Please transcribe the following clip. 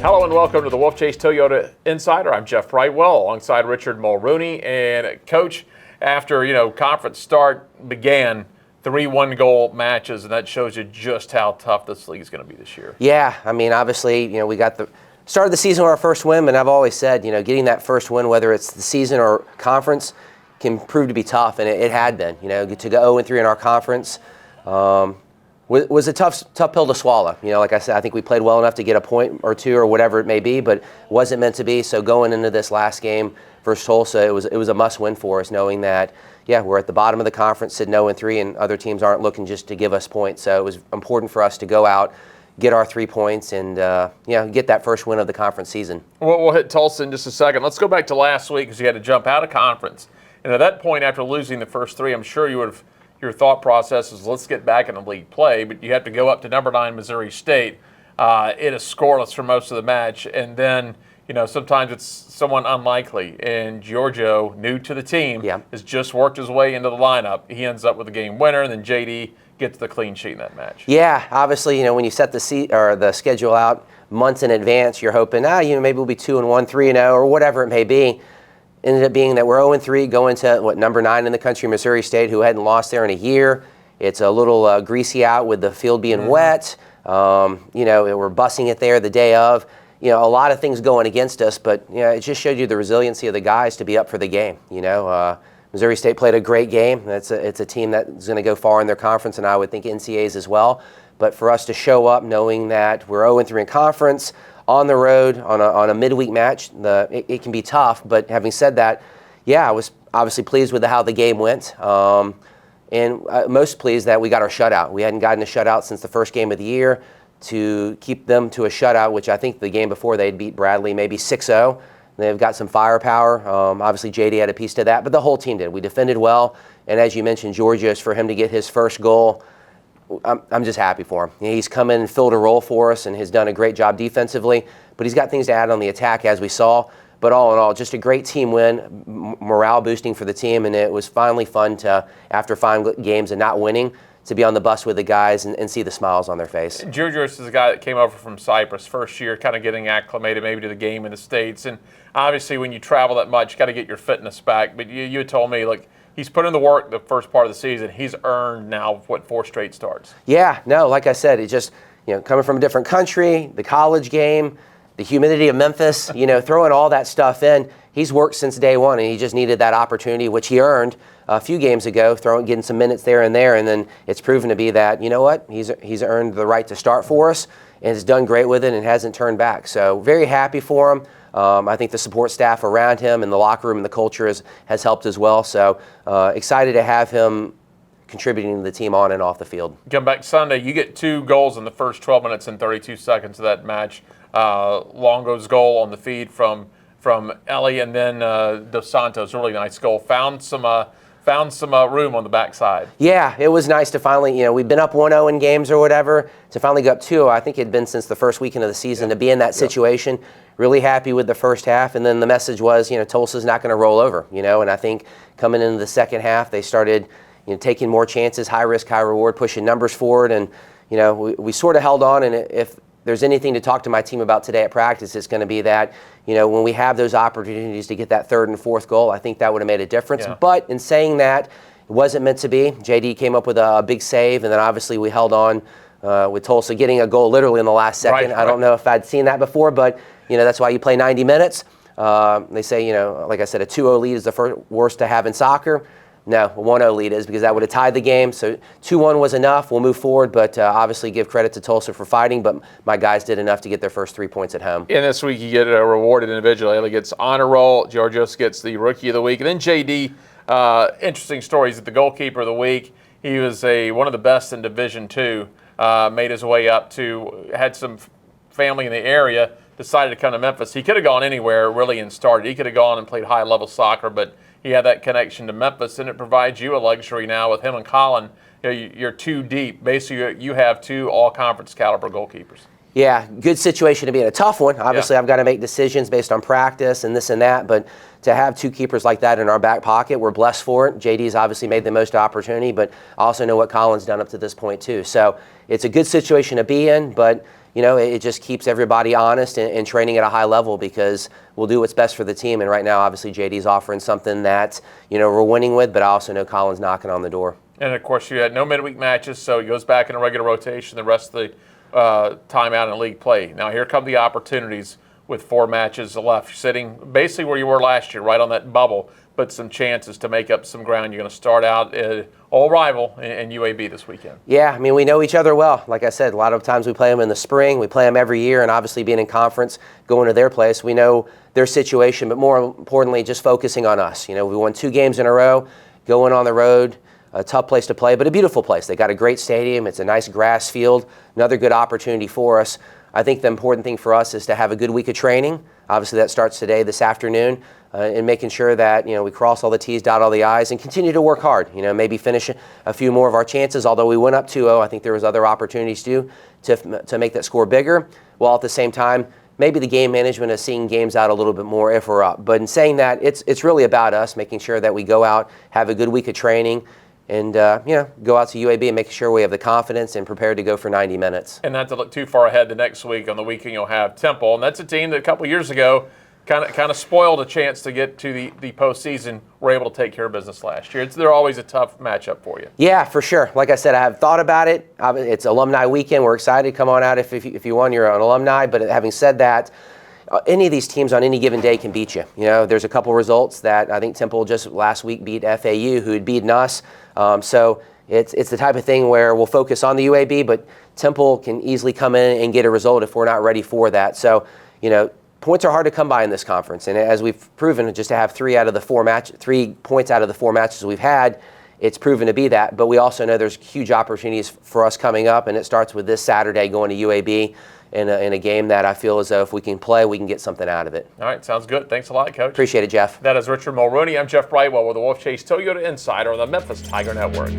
Hello and welcome to the Wolfchase Toyota Insider. I'm Jeff Brightwell alongside Richard Mulrooney. And Coach, after conference start began 3 one-goal matches, and that shows you just how tough this league is going to be this year. Yeah, I mean, obviously, we got the start of the season with our first win, and I've always said, getting that first win, whether it's the season or conference, can prove to be tough, and it had been. To go 0-3 in our conference was a tough pill to swallow. Like I said, I think we played well enough to get a point or two or whatever it may be, but wasn't meant to be. So going into this last game versus Tulsa, it was a must-win for us, knowing that, we're at the bottom of the conference, sitting 0-3, and other teams aren't looking just to give us points. So it was important for us to go out, get our 3 points, and get that first win of the conference season. Well, we'll hit Tulsa in just a second. Let's go back to last week because you had to jump out of conference. And at that point, after losing the first 3, I'm sure you would have. Your thought process is let's get back in the league play, but you have to go up to number 9 Missouri State. It is scoreless for most of the match, and then sometimes it's someone unlikely. And Giorgio, new to the team, has just worked his way into the lineup. He ends up with a game winner, and then JD gets the clean sheet in that match. Yeah, obviously, when you set the schedule out months in advance, you're hoping, maybe we'll be 2-1, 3-0, or whatever it may be. Ended up being that we're 0-3 going to number 9 in the country, Missouri State, who hadn't lost there in a year. It's a little greasy out with the field being wet. We're bussing it there the day of. A lot of things going against us, but it just showed you the resiliency of the guys to be up for the game. Missouri State played a great game. It's a team that's going to go far in their conference, and I would think NCAAs as well. But for us to show up knowing that we're 0-3 in conference, on the road on a midweek match, it can be tough. But having said that, I was obviously pleased with how the game went, and most pleased that we got our shutout. We hadn't gotten a shutout since the first game of the year. To keep them to a shutout, which I think the game before they'd beat Bradley maybe 6-0. They've got some firepower. Obviously, JD had a piece to that, but the whole team did. We defended well, and as you mentioned, Georgios, for him to get his first goal, I'm just happy for him. He's come in and filled a role for us and has done a great job defensively, but he's got things to add on the attack, as we saw. But all in all, just a great team win, morale boosting for the team, and it was finally fun to, after 5 games and not winning, to be on the bus with the guys and see the smiles on their face. Georgios is a guy that came over from Cyprus first year, kind of getting acclimated maybe to the game in the States. And obviously when you travel that much, you got to get your fitness back. But you had told me, he's put in the work the first part of the season. He's earned now, 4 straight starts? Yeah, no, like I said, it just, coming from a different country, the college game, the humidity of Memphis, throwing all that stuff in, he's worked since day one, and he just needed that opportunity, which he earned a few games ago, getting some minutes there, and then it's proven to be that, he's earned the right to start for us, and has done great with it and hasn't turned back. So very happy for him. I think the support staff around him and the locker room and the culture has helped as well. So excited to have him contributing to the team on and off the field. Come back Sunday, you get 2 goals in the first 12 minutes and 32 seconds of that match. Longo's goal on the feed from Ellie, and then Dos Santos, really nice goal. Found some room on the backside. Yeah, it was nice to finally, we've been up 1-0 in games or whatever, to finally go up 2-0. I think it had been since the first weekend of the season to be in that situation. Really happy with the first half, and then the message was, Tulsa's not going to roll over, and I think coming into the second half, they started, taking more chances, high risk, high reward, pushing numbers forward, and, we sort of held on, and if there's anything to talk to my team about today at practice, it's going to be that, when we have those opportunities to get that 3rd and 4th goal, I think that would have made a difference. Yeah. But in saying that, it wasn't meant to be. JD came up with a big save, and then obviously we held on with Tulsa getting a goal literally in the last second. Right. I don't know if I'd seen that before, but that's why you play 90 minutes. They say, like I said, a 2-0 lead is the worst to have in soccer. No, a 1-0 lead is, because that would have tied the game. So 2-1 was enough. We'll move forward, but obviously give credit to Tulsa for fighting. But my guys did enough to get their first 3 points at home. And this week you get rewarded individually. Ellie gets honor roll. Georgios gets the Rookie of the Week. And then JD, interesting stories at the goalkeeper of the week. He was one of the best in Division II. Made his way up had some family in the area, decided to come to Memphis. He could have gone anywhere really and started. He could have gone and played high-level soccer, but he had that connection to Memphis, and it provides you a luxury now with him and Colin. You're 2 deep. Basically, you have 2 all-conference caliber goalkeepers. Yeah, good situation to be in. A tough one. Obviously, I've got to make decisions based on practice and this and that, but to have 2 keepers like that in our back pocket, we're blessed for it. JD's obviously made the most opportunity, but I also know what Colin's done up to this point too. So it's a good situation to be in, but it just keeps everybody honest and training at a high level, because we'll do what's best for the team. And right now, obviously, JD's offering something that, we're winning with, but I also know Colin's knocking on the door. And, of course, you had no midweek matches, so he goes back in a regular rotation the rest of the time out in league play. Now, here come the opportunities with 4 matches left. You're sitting basically where you were last year, right on that bubble, but some chances to make up some ground. You're going to start out all rival in UAB this weekend. Yeah, I mean, we know each other well. Like I said, a lot of times we play them in the spring. We play them every year, and obviously being in conference, going to their place, we know their situation, but more importantly, just focusing on us. We won 2 games in a row, going on the road. A tough place to play, but a beautiful place. They got a great stadium. It's a nice grass field. Another good opportunity for us. I think the important thing for us is to have a good week of training. Obviously, that starts today, this afternoon, and making sure that we cross all the T's, dot all the I's, and continue to work hard. Maybe finish a few more of our chances. Although we went up 2-0, I think there was other opportunities to make that score bigger. While at the same time, maybe the game management is seeing games out a little bit more if we're up. But in saying that, it's really about us making sure that we go out, have a good week of training, and go out to UAB and make sure we have the confidence and prepared to go for 90 minutes. And not to look too far ahead, the next week on the weekend you'll have Temple, and that's a team that a couple years ago kind of spoiled a chance to get to the postseason. Were able to take care of business last year. They're always a tough matchup for you. Yeah, for sure. Like I said, I have thought about it. It's alumni weekend. We're excited. Come on out if you won. You're an alumni. But having said that, any of these teams on any given day can beat you. There's a couple results that I think Temple just last week beat FAU, who had beaten us. So it's the type of thing where we'll focus on the UAB, but Temple can easily come in and get a result if we're not ready for that. So, points are hard to come by in this conference. And as we've proven, just to have 3 points out of the 4 matches we've had, it's proven to be that. But we also know there's huge opportunities for us coming up, and it starts with this Saturday going to UAB. In a game that I feel as though if we can play, we can get something out of it. All right, sounds good. Thanks a lot, Coach. Appreciate it, Jeff. That is Richard Mulrooney. I'm Jeff Brightwell with the Wolfchase Toyota Insider on the Memphis Tiger Network.